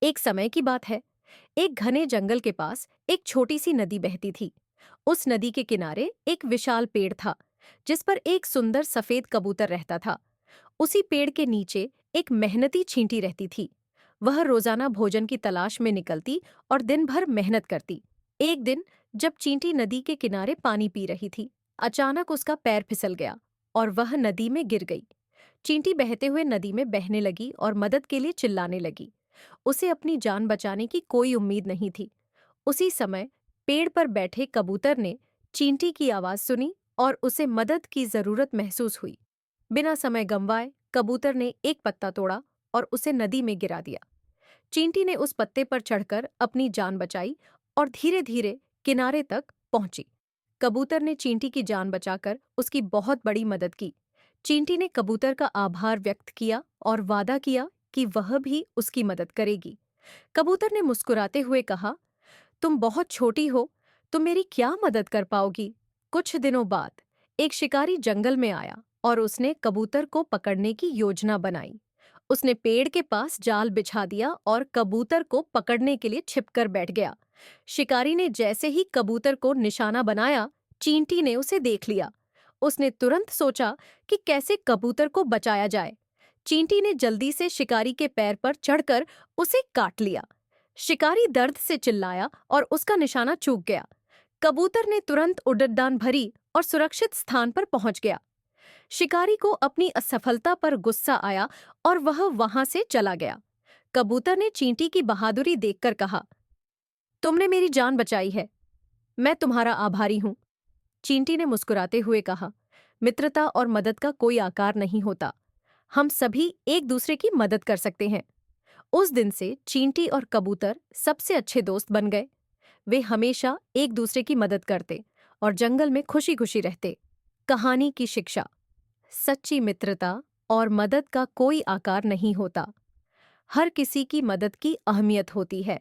एक समय की बात है। एक घने जंगल के पास एक छोटी सी नदी बहती थी। उस नदी के किनारे एक विशाल पेड़ था, जिस पर एक सुंदर सफेद कबूतर रहता था। उसी पेड़ के नीचे एक मेहनती चींटी रहती थी। वह रोजाना भोजन की तलाश में निकलती और दिन भर मेहनत करती। एक दिन जब चींटी नदी के किनारे पानी पी रही थी, अचानक उसका पैर फिसल गया और वह नदी में गिर गई। चींटी बहते हुए नदी में बहने लगी और मदद के लिए चिल्लाने लगी। उसे अपनी जान बचाने की कोई उम्मीद नहीं थी। उसी समय पेड़ पर बैठे कबूतर ने चींटी की आवाज सुनी और उसे मदद की जरूरत महसूस हुई। बिना समय गंवाए कबूतर ने एक पत्ता तोड़ा और उसे नदी में गिरा दिया। चींटी ने उस पत्ते पर चढ़कर अपनी जान बचाई और धीरे धीरे किनारे तक पहुंची। कबूतर ने चींटी की जान बचाकर उसकी बहुत बड़ी मदद की। चींटी ने कबूतर का आभार व्यक्त किया और वादा किया कि वह भी उसकी मदद करेगी। कबूतर ने मुस्कुराते हुए कहा, तुम बहुत छोटी हो, तुम मेरी क्या मदद कर पाओगी? कुछ दिनों बाद एक शिकारी जंगल में आया और उसने कबूतर को पकड़ने की योजना बनाई। उसने पेड़ के पास जाल बिछा दिया और कबूतर को पकड़ने के लिए छिपकर बैठ गया। शिकारी ने जैसे ही कबूतर को निशाना बनाया, चींटी ने उसे देख लिया। उसने तुरंत सोचा कि कैसे कबूतर को बचाया जाए। चींटी ने जल्दी से शिकारी के पैर पर चढ़कर उसे काट लिया। शिकारी दर्द से चिल्लाया और उसका निशाना चूक गया। कबूतर ने तुरंत उड़ान भरी और सुरक्षित स्थान पर पहुंच गया। शिकारी को अपनी असफलता पर गुस्सा आया और वह वहां से चला गया। कबूतर ने चींटी की बहादुरी देखकर कहा, तुमने मेरी जान बचाई है, मैं तुम्हारा आभारी हूं। चींटी ने मुस्कुराते हुए कहा, मित्रता और मदद का कोई आकार नहीं होता, हम सभी एक दूसरे की मदद कर सकते हैं। उस दिन से चींटी और कबूतर सबसे अच्छे दोस्त बन गए। वे हमेशा एक दूसरे की मदद करते और जंगल में खुशी खुशी रहते। कहानी की शिक्षा: सच्ची मित्रता और मदद का कोई आकार नहीं होता। हर किसी की मदद की अहमियत होती है।